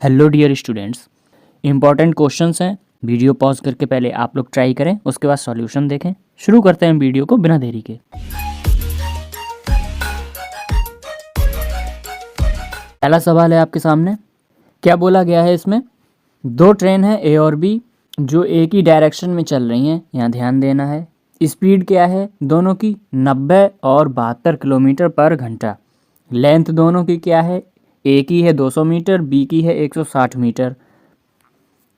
Hello dear students, important questions हैं। Video pause करके पहले आप लोग ट्राई करें, उसके बाद सॉल्यूशन देखें। शुरू करते हैं वीडियो को बिना देरी के। पहला सवाल है आपके सामने। क्या बोला गया है इसमें? दो ट्रेन है ए और बी जो एक ही डायरेक्शन में चल रही हैं। यहाँ ध्यान देना है। स्पीड क्या है दोनों की? 90 और 72 किलोमीटर पर घंटा। लेंथ दोनों की क्या है? ए की है 200 मीटर, बी की है 160 मीटर।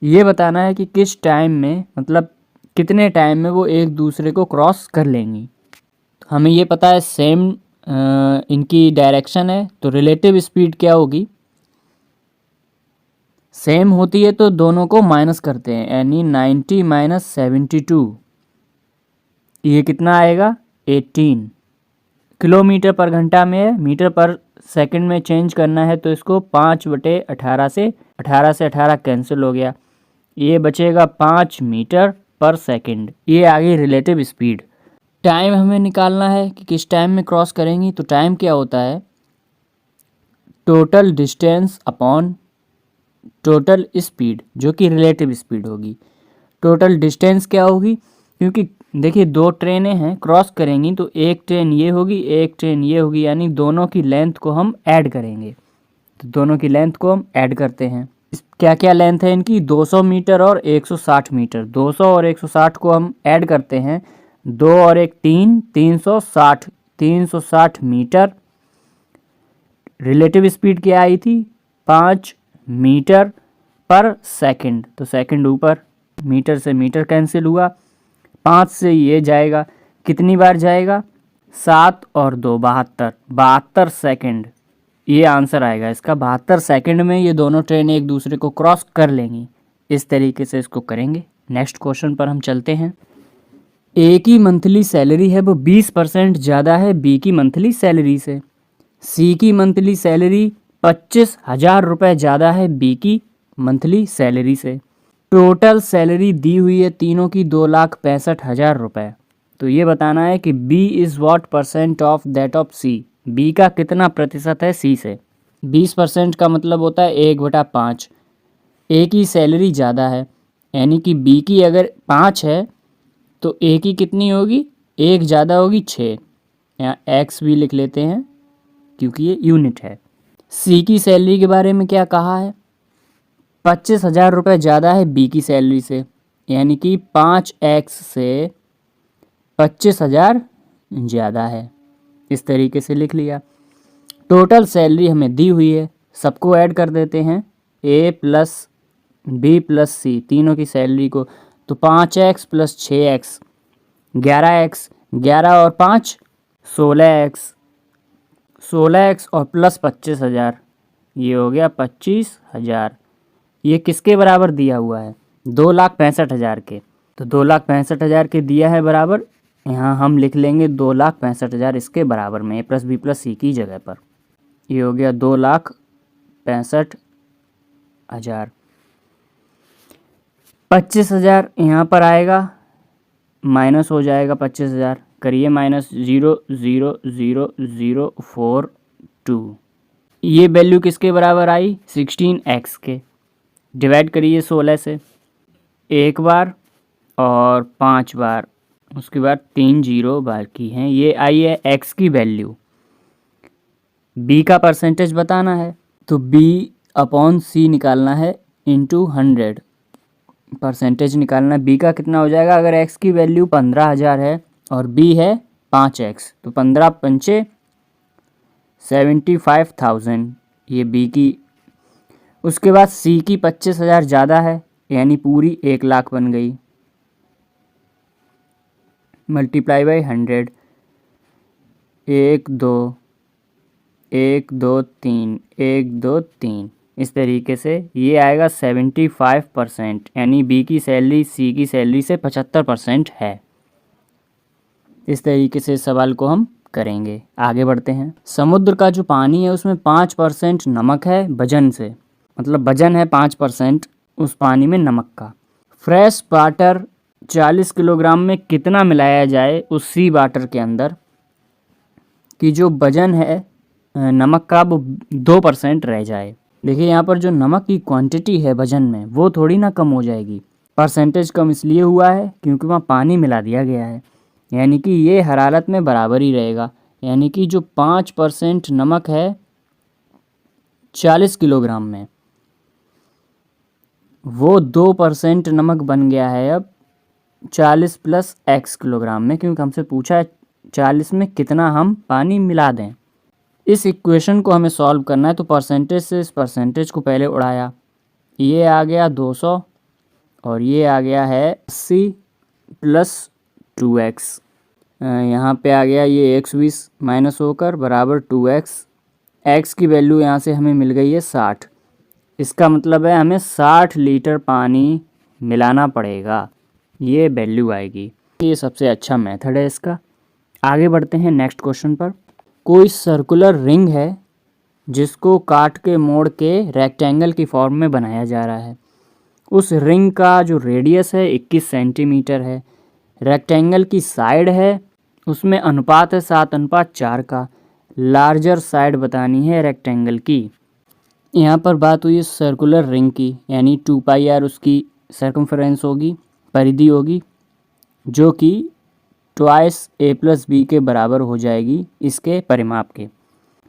ये बताना है कि किस टाइम में, मतलब कितने टाइम में वो एक दूसरे को क्रॉस कर लेंगी। हमें ये पता है सेम इनकी डायरेक्शन है, तो रिलेटिव स्पीड क्या होगी? सेम होती है तो दोनों को माइनस करते हैं, यानी 90 माइनस 72, ये कितना आएगा? 18 किलोमीटर पर घंटा में है। मीटर पर सेकंड में चेंज करना है तो इसको 5/18 से 18 कैंसिल हो गया, ये बचेगा 5 मीटर पर सेकंड। ये आ गई रिलेटिव स्पीड। टाइम हमें निकालना है कि किस टाइम में क्रॉस करेंगी। तो टाइम क्या होता है? Total distance upon total speed, जो कि रिलेटिव स्पीड होगी। टोटल डिस्टेंस क्या होगी? क्योंकि देखिए दो ट्रेनें हैं, क्रॉस करेंगी तो एक ट्रेन ये होगी, एक ट्रेन ये होगी, यानी दोनों की लेंथ को हम ऐड करेंगे। तो दोनों की लेंथ को हम ऐड करते हैं। क्या क्या लेंथ है इनकी? 200 मीटर और 160 मीटर। 200 और 160 को हम ऐड करते हैं, 2 और 1 3, 360 मीटर। रिलेटिव स्पीड क्या आई थी? 5 मीटर पर सेकंड। तो सेकंड ऊपर, मीटर से मीटर कैंसिल हुआ, 5 से ये जाएगा, कितनी बार जाएगा? 7 और 2 72 सेकंड। ये आंसर आएगा इसका। 72 सेकंड में ये दोनों ट्रेन एक दूसरे को क्रॉस कर लेंगी। इस तरीके से इसको करेंगे। नेक्स्ट क्वेश्चन पर हम चलते हैं। ए की मंथली सैलरी है वो 20% ज़्यादा है बी की मंथली सैलरी से। सी की मंथली सैलरी 25,000 रुपये ज़्यादा है बी की मंथली सैलरी से। टोटल सैलरी दी हुई है तीनों की 2,65,000 रुपये। तो ये बताना है कि B is what percent of that of C. B का कितना प्रतिशत है सी से? 20% का मतलब होता है 1/5। ए की सैलरी ज़्यादा है, यानी कि बी की अगर 5 है तो ए की कितनी होगी? 1 ज़्यादा होगी, 6। यहाँ एक्स भी लिख लेते हैं क्योंकि ये यूनिट है। सी की सैलरी के बारे में क्या कहा है? 25,000 रुपये ज़्यादा है बी की सैलरी से, यानी कि 5x से 25,000 ज़्यादा है। इस तरीके से लिख लिया। टोटल सैलरी हमें दी हुई है, सबको ऐड कर देते हैं, ए प्लस बी प्लस सी, तीनों की सैलरी को। तो 5x प्लस 6x 11x, 11 और 5 16x, 16x और प्लस 25,000, ये हो गया 25,000। ये किसके बराबर दिया हुआ है? 2,65,000 के। तो 2,65,000 के दिया है बराबर, यहाँ हम लिख लेंगे 2,65,000 इसके बराबर में, ए प्लस बी प्लस सी की जगह पर। ये हो गया 2,65,000। 25,000 यहाँ पर आएगा, माइनस हो जाएगा 25,000। करिए माइनस 0.00042। ये वैल्यू किसके बराबर आई? 16x के। डिवाइड करिए 16 से, एक बार और 5 बार, उसके बाद 3 0 बाकी हैं। ये आई है x की वैल्यू। b का परसेंटेज बताना है, तो b अपॉन c निकालना है इंटू 100। परसेंटेज निकालना है। b का कितना हो जाएगा? अगर x की वैल्यू 15,000 है और b है 5x, तो 15 पंचे 75,000, ये b की। उसके बाद सी की 25,000 ज़्यादा है, यानी पूरी 1,00,000 बन गई, मल्टीप्लाई बाई 100। 1 2 1 2 3 1 2 3, इस तरीके से ये आएगा 75%, यानी बी की सैलरी सी की सैलरी से 75% है। इस तरीके से सवाल को हम करेंगे। आगे बढ़ते हैं। समुद्र का जो पानी है उसमें 5% नमक है वजन से, मतलब वजन है 5% उस पानी में नमक का। फ्रेश वाटर 40 किलोग्राम में कितना मिलाया जाए उस सी वाटर के अंदर कि जो वजन है नमक का वो 2% रह जाए। देखिए यहाँ पर जो नमक की क्वांटिटी है वजन में वो थोड़ी ना कम हो जाएगी, परसेंटेज कम इसलिए हुआ है क्योंकि वहाँ पानी मिला दिया गया है, यानी कि ये हरारत में बराबर ही रहेगा। यानी कि जो 5% नमक है 40 किलोग्राम में, वो 2% नमक बन गया है अब 40 प्लस x किलोग्राम में, क्योंकि हमसे पूछा है 40 में कितना हम पानी मिला दें। इस इक्वेशन को हमें सॉल्व करना है, तो परसेंटेज से इस परसेंटेज को पहले उड़ाया, ये आ गया 200 और ये आ गया है 80 प्लस 2x। यहाँ पे आ गया ये 120 माइनस होकर बराबर 2x। x की वैल्यू यहाँ से हमें मिल गई है 60। इसका मतलब है हमें 60 लीटर पानी मिलाना पड़ेगा, ये वैल्यू आएगी। ये सबसे अच्छा मेथड है इसका। आगे बढ़ते हैं नेक्स्ट क्वेश्चन पर। कोई सर्कुलर रिंग है जिसको काट के मोड़ के रेक्टेंगल की फॉर्म में बनाया जा रहा है। उस रिंग का जो रेडियस है 21 सेंटीमीटर है। रेक्टेंगल की साइड है, उसमें अनुपात है 7:4 का। लार्जर साइड बतानी है रेक्टेंगल की। यहाँ पर बात हुई सर्कुलर रिंग की, यानी 2πr उसकी सर्कमफ्रेंस होगी, परिधि होगी, जो कि ट्वाइस a + b के बराबर हो जाएगी इसके परिमाप के।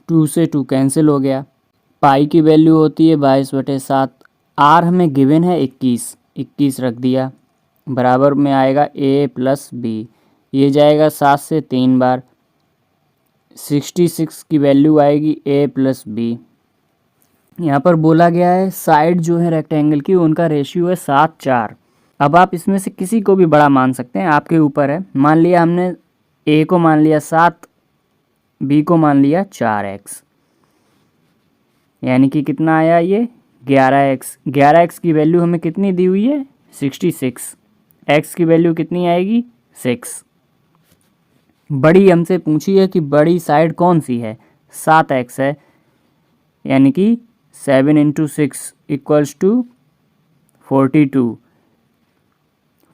2 से 2 कैंसिल हो गया। पाई की वैल्यू होती है 22/7। r हमें गिवन है 21 रख दिया, बराबर में आएगा a + b। ये जाएगा 7 से 3 बार, 66 की वैल्यू आएगी a + b। यहाँ पर बोला गया है साइड जो है रेक्टेंगल की उनका रेशियो है 7:4। अब आप इसमें से किसी को भी बड़ा मान सकते हैं, आपके ऊपर है। मान लिया हमने a को मान लिया 7, b को मान लिया 4x, यानी कि कितना आया ये 11x। 11x की वैल्यू हमें कितनी दी हुई है 66। x की वैल्यू कितनी आएगी 6। बड़ी हमसे पूछी है कि बड़ी साइड कौन सी है, 7x है, यानी कि 7 × 6 = 42।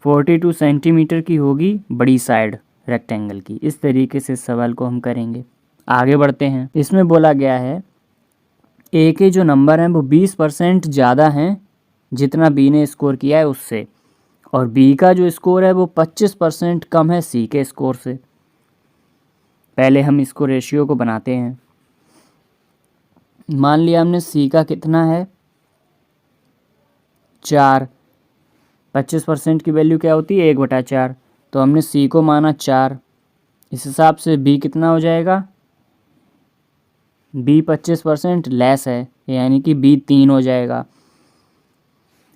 42 सेंटीमीटर की होगी बड़ी साइड रेक्टेंगल की। इस तरीके से सवाल को हम करेंगे। आगे बढ़ते हैं। इसमें बोला गया है ए के जो नंबर हैं वो 20% ज़्यादा हैं जितना बी ने स्कोर किया है उससे, और बी का जो स्कोर है वो 25% कम है सी के स्कोर से। पहले हम इसको रेशियो को बनाते हैं। मान लिया हमने सी का कितना है 4, 25% की वैल्यू क्या होती है 1/4, तो हमने सी को माना 4। इस हिसाब से बी कितना हो जाएगा, बी 25% लेस है, यानी कि बी 3 हो जाएगा।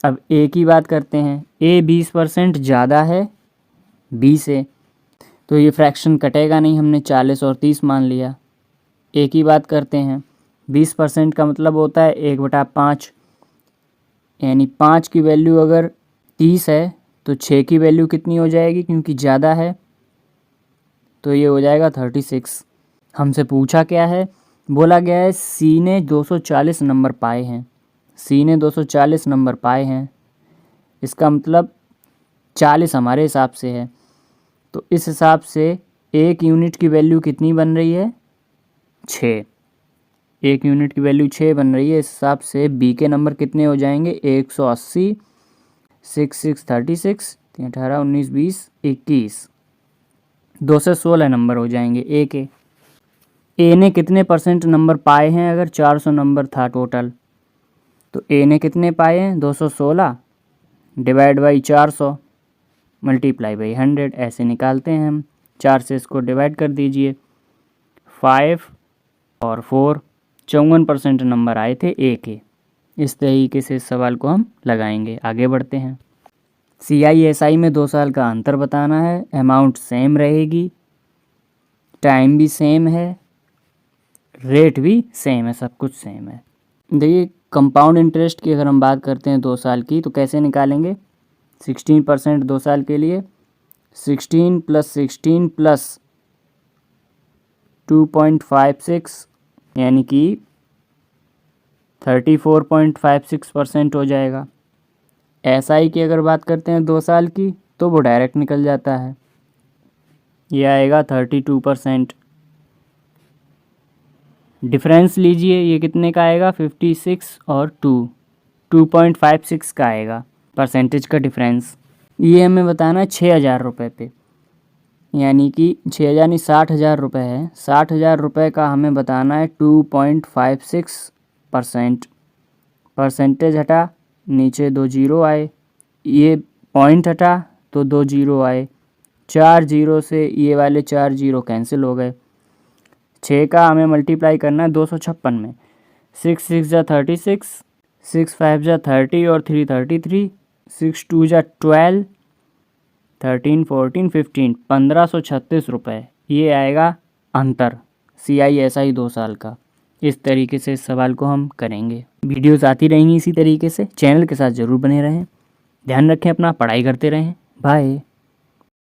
अब ए की बात करते हैं, ए 20% ज़्यादा है बी से, तो ये फ्रैक्शन कटेगा नहीं, हमने 40 और 30 मान लिया। ए की बात करते हैं, 20% का मतलब होता है 1/5, यानी 5 की वैल्यू अगर 30 है तो 6 की वैल्यू कितनी हो जाएगी, क्योंकि ज़्यादा है तो ये हो जाएगा 36। हमसे पूछा क्या है, बोला गया है सी ने 240 नंबर पाए हैं। सी ने 240 नंबर पाए हैं, इसका मतलब 40 हमारे हिसाब से है, तो इस हिसाब से एक यूनिट की वैल्यू कितनी बन रही है 6। एक यूनिट की वैल्यू 6 बन रही है। इस हिसाब से बी के नंबर कितने हो जाएंगे 180, 6 6 36, 18 19 20 21, 2 से 16 नंबर हो जाएंगे ए के। ए ने कितने % नंबर पाए हैं, अगर 400 नंबर था टोटल, तो ए ने कितने पाए हैं 216 डिवाइड बाई 400 मल्टीप्लाई बाई 100, ऐसे निकालते हैं हम। 4 से इसको डिवाइड कर दीजिए, 5 और 4, 54% नंबर आए थे ए के। इस तरीके से इस सवाल को हम लगाएंगे। आगे बढ़ते हैं। CISI में 2 साल का अंतर बताना है। अमाउंट सेम रहेगी, टाइम भी सेम है, रेट भी सेम है, सब कुछ सेम है। देखिए कंपाउंड इंटरेस्ट की अगर हम बात करते हैं 2 साल की, तो कैसे निकालेंगे, 16% 2 साल के लिए, 16 + 16 + 2.56 यानी कि 34.56% हो जाएगा। SI की अगर बात करते हैं 2 साल की, तो वो डायरेक्ट निकल जाता है, ये आएगा 32%। डिफरेंस लीजिए, ये कितने का आएगा 56 और 2.56 का आएगा परसेंटेज का डिफरेंस। ये हमें बताना है 6,000 रुपये पे, यानी कि 6,000 नहीं 60,000 रुपये है। 60,000 रुपये का हमें बताना है 2.56%। परसेंटेज हटा, नीचे 2 जीरो आए, ये पॉइंट हटा तो 2 जीरो आए, 4 जीरो से ये वाले 4 जीरो कैंसिल हो गए। 6 का हमें मल्टीप्लाई करना है 256 में। 6 6 जा 36, 6 5 जा 30 और 3 33, 6 2 जा 12, 13 14 15, 1536 रुपये ये आएगा अंतर CISI 2 साल का। इस तरीके से इस सवाल को हम करेंगे। वीडियोस आती रहेंगी इसी तरीके से, चैनल के साथ ज़रूर बने रहें। ध्यान रखें अपना, पढ़ाई करते रहें। बाय।